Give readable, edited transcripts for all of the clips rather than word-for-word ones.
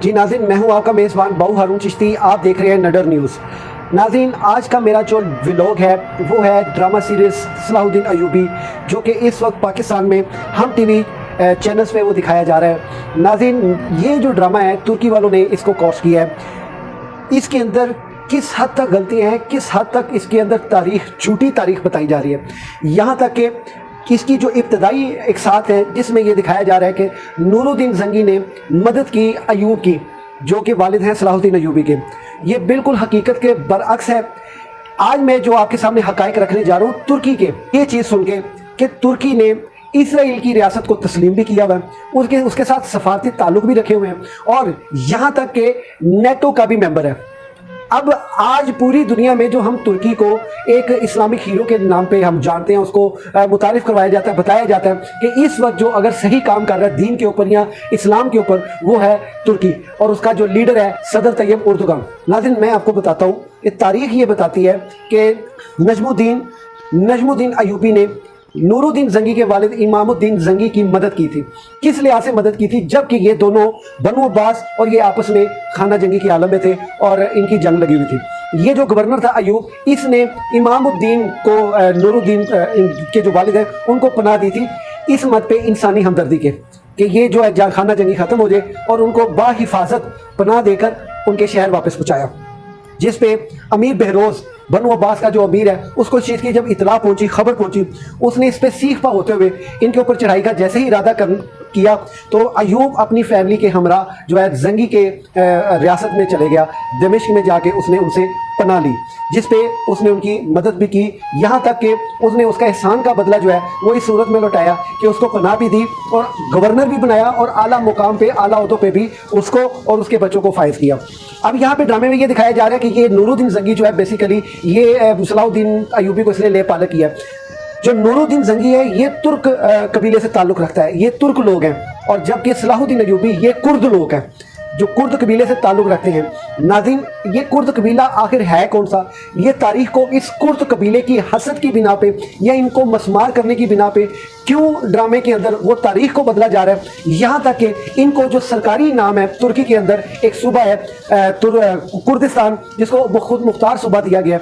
जी नाज़रीन, मैं हूं आपका मेज़बान बाऊ हारून चिश्ती। आप देख रहे हैं नडर न्यूज़। नाज़रीन, आज का मेरा जो व्लॉग है वो है ड्रामा सीरीज़ सलाहुद्दीन अय्यूबी, जो कि इस वक्त पाकिस्तान में हम टीवी चैनल्स पे वो दिखाया जा रहा है। नाज़रीन, ये जो ड्रामा है तुर्की वालों ने इसको कॉस्ट किया है। इसके अंदर किस हद तक गलतियाँ हैं, किस हद तक इसके अंदर तारीख, झूठी तारीख बताई जा रही है। यहाँ तक कि इसकी जो इब्तदाई एक साथ है जिसमें ये दिखाया जा रहा है कि नूरुद्दीन ज़ंगी ने मदद की अय्यूब की, जो कि वालिद हैं सलाहुद्दीन अय्यूबी के। ये बिल्कुल हकीकत के बरअक्स है। आज मैं जो आपके सामने हकायक रखने जा रहा हूँ तुर्की के, ये चीज़ सुन के कि तुर्की ने इसराइल की रियासत को तस्लीम भी किया हुआ है, उसके साथ सफारती ताल्लुक भी रखे हुए हैं और यहाँ तक कि नेटो का भी मेंबर है। अब आज पूरी दुनिया में जो हम तुर्की को एक इस्लामिक हीरो के नाम पे हम जानते हैं, उसको मुतारिफ करवाया जाता है, बताया जाता है कि इस वक्त जो अगर सही काम कर रहा है दीन के ऊपर या इस्लाम के ऊपर, वो है तुर्की और उसका जो लीडर है सदर तैयब उर्दुगान। नाज़रीन, मैं आपको बताता हूँ कि तारीख ये बताती है कि नजमुद्दीन अय्यूबी ने नूरुद्दीन ज़ंगी के वालिद इमामुद्दीन ज़ंगी की मदद की थी। किस लिहाज से मदद की थी? जबकि ये दोनों बनु अब्बास और ये आपस में खाना जंगी के आलम में थे और इनकी जंग लगी हुई थी। ये जो गवर्नर था अय्यूब, इसने इमामुद्दीन को नूरुद्दीन के जो वालिद हैं उनको पनाह दी थी इस मत पे इंसानी हमदर्दी के कि ये जो है खाना जंगी ख़त्म हो जाए, और उनको बाहिफाजत पनाह देकर उनके शहर वापस पहुँचाया। जिस पे अमीर बहरोज़, बनु अब्बास का जो अमीर है, उसको इस चीज़ की जब इतला पहुंची, खबर पहुंची, उसने इस पर सीख पा होते हुए इनके ऊपर चढ़ाई का जैसे ही इरादा किया तो अय्यूब अपनी फैमिली के हमरा जो है ज़ंगी के रियासत में चले गया। दमिश्क में जाके उसने उनसे पनाह ली, जिस पे उसने उनकी मदद भी की। यहाँ तक कि उसने उसका एहसान का बदला जो है वो इस सूरत में लौटाया कि उसको पनाह भी दी और गवर्नर भी बनाया और आला मुकाम पे, आला ओहदों पे भी उसको और उसके बच्चों को फायज किया। अब यहाँ पे ड्रामे में ये दिखाया जा रहा है कि ये नूरुद्दीन ज़ंगी जो है बेसिकली ये सलाहुद्दीन अय्यूबी को इसलिए ले पालक किया। जो नूरुद्दीन ज़ंगी है ये तुर्क कबीले से ताल्लुक़ रखता है, ये तुर्क लोग हैं, और जबकि सलाहुद्दीन अय्यूबी ये कुर्द लोग हैं जो कुर्द कबीले से ताल्लुक़ रखते हैं। नाज़रीन, ये कुर्द कबीला आखिर है कौन सा? ये तारीख को इस कुर्द कबीले की हसद की बिना पे या इनको मसमार करने की बिना पे क्यों ड्रामे के अंदर वो तारीख को बदला जा रहा है। यहाँ तक कि इनको जो सरकारी नाम है तुर्की के अंदर, एक सूबा है कुर्दिस्तान, जिसको खुद मुख्तार सूबा दिया गया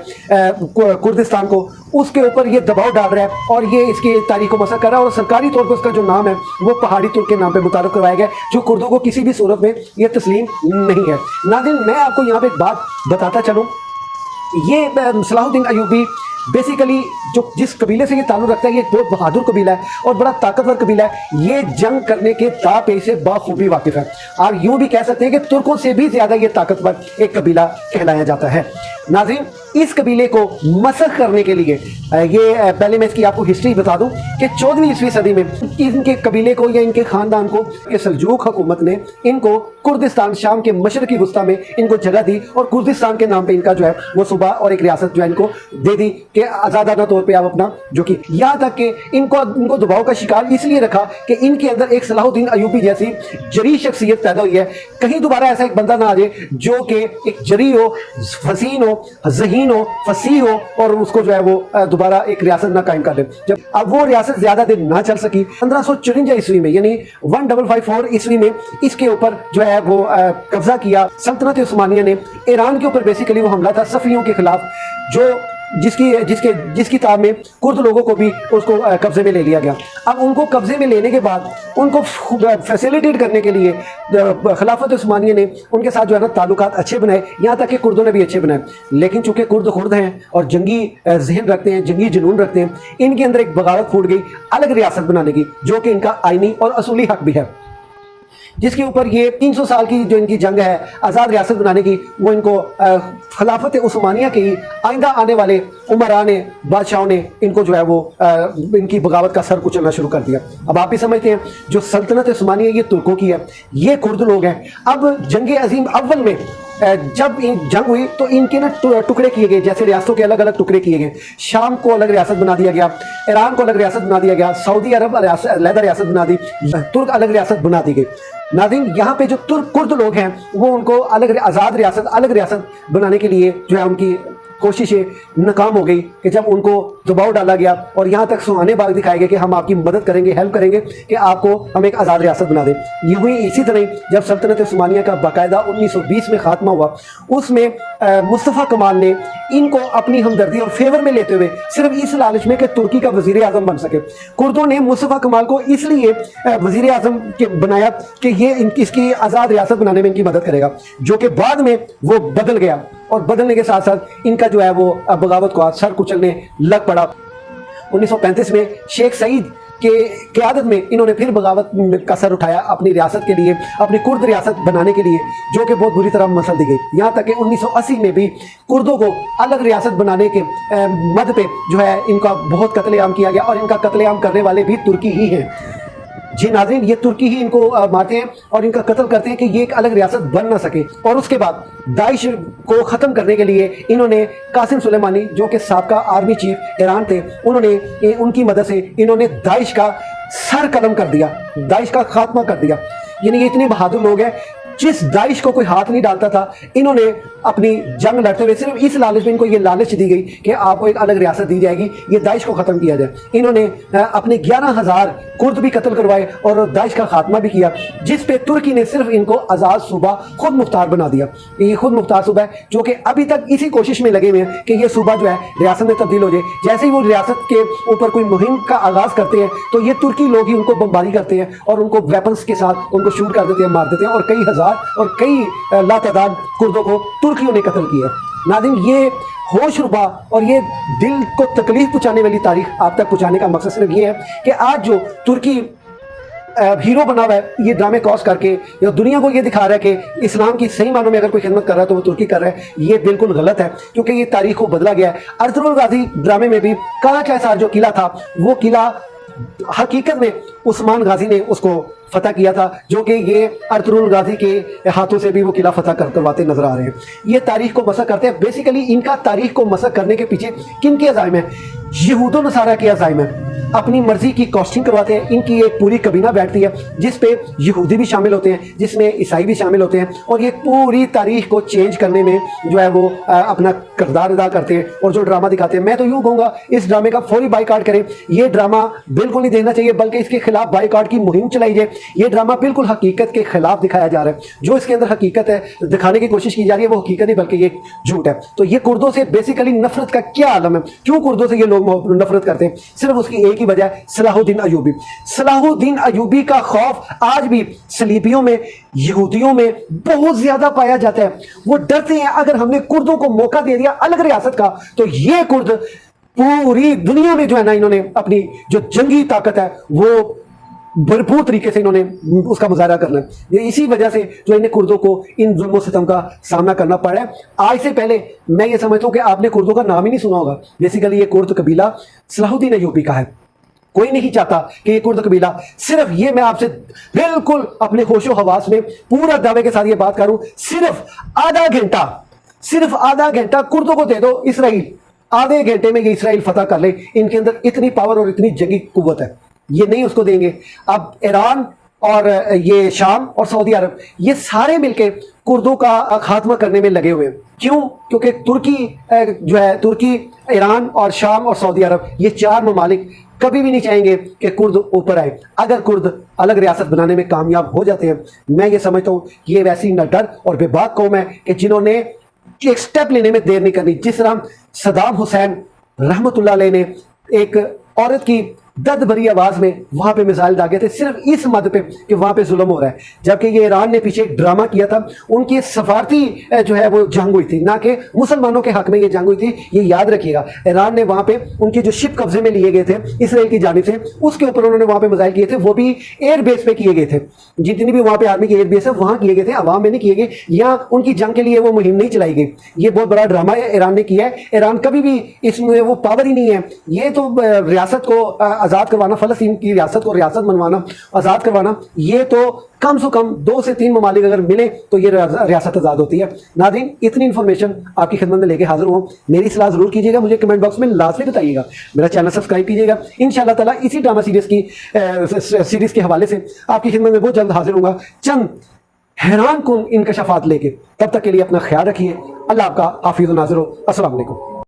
कुर्दिस्तान को, उसके ऊपर ये दबाव डाल रहा है और ये इसकी तारीख को मसक कर रहा है और सरकारी तौर पर उसका जो नाम है वो पहाड़ी तुर्क के नाम पे मुतारफ करवाया गया, जो कुर्दों को किसी भी सूरत में ये तस्लीम नहीं है। नाज़रीन, मैं आपको यहाँ पे एक बात बताता चलूँ, ये सलाहुद्दीन अय्यूबी बेसिकली जो जिस कबीले से ये ताल्लुक़ रखता है, ये बहुत बहादुर कबीला है और बड़ा ताकतवर कबीला है। ये जंग करने के तापे से बाखूबी वाकिफ़ है। आप यूँ भी कह सकते हैं कि तुर्कों से भी ज़्यादा ये ताकतवर एक कबीला कहलाया जाता है। नाज़रीन, इस कबीले को मसख करने के लिए ये पहले मैं इसकी आपको हिस्ट्री बता दूं कि 14वीं ईस्वी सदी में इनके कबीले को या इनके ख़ानदान को सल्जूक हुकूमत ने इनको कुर्दिस्तान, शाम के मशरक़ी वस्ता में इनको जगह दी और कुर्दिस्तान के नाम पे इनका जो है वो सूबा और एक रियासत जो है इनको दे दी कि आज़ादाना तौर पे आप अपना जो कि, यहाँ तक कि इनको दबाव का शिकार इसलिए रखा कि इनके अंदर एक सलाहुद्दीन अय्यूबी जैसी जरी शख्सियत पैदा हुई है। कहीं दोबारा ऐसा एक बंदा ना आ जाए जो कि एक जरी हो, हसीन हो, ज़हीन हो, फसीह हो और उसको जो है वो दोबारा एक रियासत ना कायम कर दे। जब अब वो रियासत ज़्यादा दिन ना चल सकी, 1554 ईस्वी में यानी 1554 ईस्वी में इसके ऊपर जो है वो कब्जा किया सल्तनत उस्मानिया ने। ईरान के ऊपर बेसिकली वो हमला था सफ़ियों के खिलाफ, जो जिसकी ताब में कुर्द लोगों को भी उसको कब्जे में ले लिया गया। अब उनको कब्जे में लेने के बाद उनको फैसिलिटेट करने के लिए खिलाफत उस्मानिया ने उनके साथ जो है ना ताल्लुकात अच्छे बनाए, यहाँ तक कि कुर्दों ने भी अच्छे बनाए। लेकिन चूंकि कुर्द खुर्द हैं और जंगी जहन रखते हैं, जंगी जुनून रखते हैं, इनके अंदर एक बगावत फूट गई अलग रियासत बनाने की, जो कि इनका आइनी और असूली हक भी है, जिसके ऊपर ये 300 साल की जो इनकी जंग है आज़ाद रियासत बनाने की, वो इनको खिलाफत उस्मानिया की आइंदा आने वाले उमरा ने, बादशाहों ने इनको जो है वो इनकी बगावत का सर कुचलना शुरू कर दिया। अब आप भी समझते हैं जो सल्तनत उस्मानिया ये तुर्कों की है, ये कुर्द लोग हैं। अब जंग अजीम अव्वल में जब जंग हुई तो इनके ना टुकड़े किए गए, जैसे रियासतों के अलग अलग टुकड़े किए गए। शाम को अलग रियासत बना दिया गया, ईरान को अलग रियासत बना दिया गया, सऊदी अरब अलग रियासत बना दी, तुर्क अलग रियासत बना दी गई। नाज़रीन, यहाँ पे जो तुर्क कुर्द लोग हैं वो उनको अलग आज़ाद रियासत, अलग रियासत बनाने के लिए जो है उनकी कोशिशें नाकाम हो गई कि जब उनको दबाव डाला गया और यहाँ तक सुहाने बाग दिखाए गए कि हम आपकी मदद करेंगे, हेल्प करेंगे कि आपको हम एक आज़ाद रियासत बना दें। यूं ही इसी तरह जब सल्तनत उस्मानिया का बाकायदा 1920 में खात्मा हुआ, उसमें मुस्तफ़ा कमाल ने इनको अपनी हमदर्दी और फेवर में लेते हुए सिर्फ इस लालच में कि तुर्की का वज़ीर आज़म बन सके, कुर्दों ने मुस्तफ़ा कमाल को इसलिए वज़ीर आज़म के बनाया कि ये इसकी आज़ाद रियासत बनाने में इनकी मदद करेगा, जो कि बाद में वो बदल गया और बदलने के साथ साथ इनका जो है वो बगावत को सर कुचलने लग पड़ा। 1935 में शेख सईद के क़यादत में इन्होंने फिर बगावत का सर उठाया अपनी रियासत के लिए, अपनी कुर्द रियासत बनाने के लिए, जो कि बहुत बुरी तरह मसल दी गई। यहाँ तक कि 1980 में भी कुर्दों को अलग रियासत बनाने के मद पे जो है इनका बहुत कत्लेआम किया गया और इनका कत्लेआम करने वाले भी तुर्की ही हैं। जी नाज़रीन, ये तुर्की ही इनको मारते हैं और इनका कत्ल करते हैं कि ये एक अलग रियासत बन ना सके। और उसके बाद दाइश को ख़त्म करने के लिए इन्होंने कासिम सुलेमानी, जो कि साबका आर्मी चीफ ईरान थे, उनकी मदद से इन्होंने दाइश का सर कलम कर दिया, दाइश का खात्मा कर दिया। यानी ये इतने बहादुर लोग हैं, जिस दाइश को कोई हाथ नहीं डालता था, इन्होंने अपनी जंग लड़ते हुए सिर्फ इस लालच में, इनको ये लालच दी गई कि आपको एक अलग रियासत दी जाएगी, ये दाइश को ख़त्म किया जाए। इन्होंने अपने 11,000 कुर्द भी कत्ल करवाए और दाइश का खात्मा भी किया, जिस पे तुर्की ने सिर्फ इनको आज़ाद सूबा खुद मुख्तार बना दिया। ये खुद मुख्तार सूबा है जो कि अभी तक इसी कोशिश में लगे हुए हैं कि ये सूबा जो है रियासत में तब्दील हो जाए। जैसे ही वो रियासत के ऊपर कोई मुहिम का आगाज़ करते हैं तो ये तुर्की लोग ही उनको बमबारी करते हैं और उनको वेपन्स के साथ उनको शूट कर देते हैं, मार देते हैं और कई हज़ार और कई लातादाद कुर्दों को तुर्कियों ने कत्ल किया। नाज़रीन, ये होश रुबा और ये दिल को तकलीफ पहुंचाने वाली तारीख आप तक पहुंचाने का मकसद सिर्फ ये है कि आज जो तुर्की हीरो बना हुआ है, ये ड्रामे क्रॉस करके या दुनिया को ये दिखा रहा है कि इस्लाम की सही मानों में अगर कोई खिदमत कर रहा है तो वो तुर्की कर रहा है, ये बिल्कुल गलत है, क्योंकि ये तारीख को बदला गया है। अर्तुगरुल गाजी ड्रामे में भी काला का सार जो किला था, वो किला हकीकत में उस्मान गाजी ने उसको फतह किया था, जो कि ये अर्तुगरुल गाजी के हाथों से भी वो किला फतह करवाते नजर आ रहे हैं। ये तारीख को मसक करते हैं। बेसिकली इनका तारीख को मसक करने के पीछे किन के अज़ाइम है? यहूदो नसारा के अज़ाइम है। अपनी मर्जी की कॉस्टिंग करवाते हैं। इनकी एक पूरी कबीना बैठती है जिस पे यहूदी भी शामिल होते हैं, जिसमें ईसाई भी शामिल होते हैं, और ये पूरी तारीख को चेंज करने में जो है वो अपना किरदार अदा करते हैं और जो ड्रामा दिखाते हैं। मैं तो यूँ कहूँगा इस ड्रामे का फौरी बाइकाट करें। ये ड्रामा बिल्कुल नहीं देखना चाहिए, बल्कि इसके खिलाफ बाइकाट की मुहिम चलाई जाए। ये ड्रामा बिल्कुल हकीकत के खिलाफ दिखाया जा रहा है। जो इसके अंदर हकीकत है दिखाने की कोशिश की जा रही है वो हकीकत नहीं बल्कि ये झूठ है। तो ये कुर्दों से बेसिकली नफरत का क्या आलम है? क्यों कुर्दों से ये लोग नफरत करते हैं? सिर्फ उसकी एक ही वजह है, सलाहुद्दीन अयूबी। सलाहुद्दीन अयूबी का खौफ आज भी सलीबियों में, यहूदियों में बहुत ज्यादा पाया जाता है। वो डरते हैं अगर हमने कुर्दों को मौका दे दिया अलग रियासत का तो ये कुर्द पूरी दुनिया में जो है ना, इन्होंने अपनी जो जंगी ताकत है वो भरपूर तरीके से इन्होंने उसका मुजाहरा करना है। ये इसी वजह से जो इन्हें कुर्दों को इन जुल्म सितम का सामना करना पड़ा है। आज से पहले मैं ये समझता हूँ कि आपने कुर्दों का नाम ही नहीं सुना होगा। बेसिकली ये कुर्द कबीला सलाहुद्दीन अयूबी का है। कोई नहीं चाहता कि ये कुर्द कबीला, सिर्फ ये मैं आपसे बिल्कुल अपने होशो हवास में पूरा दावे के साथ ये बात करूं, सिर्फ आधा घंटा कुर्दों को दे दो इसराइल, आधे घंटे में ये इसराइल फतह कर ले। इनके अंदर इतनी पावर और इतनी जंगी कुव्वत है, ये नहीं उसको देंगे। अब ईरान और ये शाम और सऊदी अरब ये सारे मिलके कुर्दों का खात्मा करने में लगे हुए हैं। क्यों? क्योंकि तुर्की जो है, तुर्की, ईरान और शाम और सऊदी अरब ये चार ममालिक कभी भी नहीं चाहेंगे कि कुर्द ऊपर आए। अगर कुर्द अलग रियासत बनाने में कामयाब हो जाते हैं, मैं ये समझता हूँ ये वैसी नडर और बेबाक कौम है कि जिन्होंने एक स्टेप लेने में देर नहीं करनी। जिस तरह सदाम हुसैन रहमतुल्लाह अलैह ने एक औरत की दर्द भरी आवाज में वहां पे मिसाइल दागे थे, सिर्फ इस मद पे कि वहां पे जुल्म हो रहा है। जबकि ये ईरान ने पीछे एक ड्रामा किया था, उनकी सफारती जो है वो जंग हुई थी, ना कि मुसलमानों के हक में ये जंग हुई थी। ये याद रखिएगा, ईरान ने वहां पे उनके जो शिप कब्जे में लिए गए थे इसराइल की जानिब से, उसके ऊपर उन्होंने वहां पे मिसाइल किए थे, वो भी एयर बेस पे किए गए थे। जितनी भी वहां पे आर्मी की एयर बेस है वहां किए गए थे, अवाम में नहीं किए गए। यहाँ उनकी जंग के लिए वो मुहिम नहीं चलाई गई। ये बहुत बड़ा ड्रामा है ईरान ने किया है। ईरान कभी भी इसमें वो पावर ही नहीं है। ये तो रियासत को आज़ाद करवाना, फलस्तीन की रियासत को रियासत बनवाना, आज़ाद करवाना, ये तो कम से कम 2 से 3 ममालिक अगर मिले तो ये रियासत आज़ाद होती है। नाज़रीन, इतनी इन्फॉर्मेशन आपकी खिदमत में लेके हाजिर हूँ। मेरी सलाह ज़रूर कीजिएगा, मुझे कमेंट बॉक्स में लाजमी बताइएगा। मेरा चैनल सब्सक्राइब कीजिएगा। इंशाअल्लाह ताला इसी ड्रामा सीरीज़ के हवाले से आपकी खिदमत में बहुत जल्द हाजिर होगा, चंद हैरान कुन इंकशाफात लेके। तब तक के लिए अपना ख्याल रखिए। अल्लाह आपका हाफिज़ नाज़िर हो। अस्सलाम वालेकुम।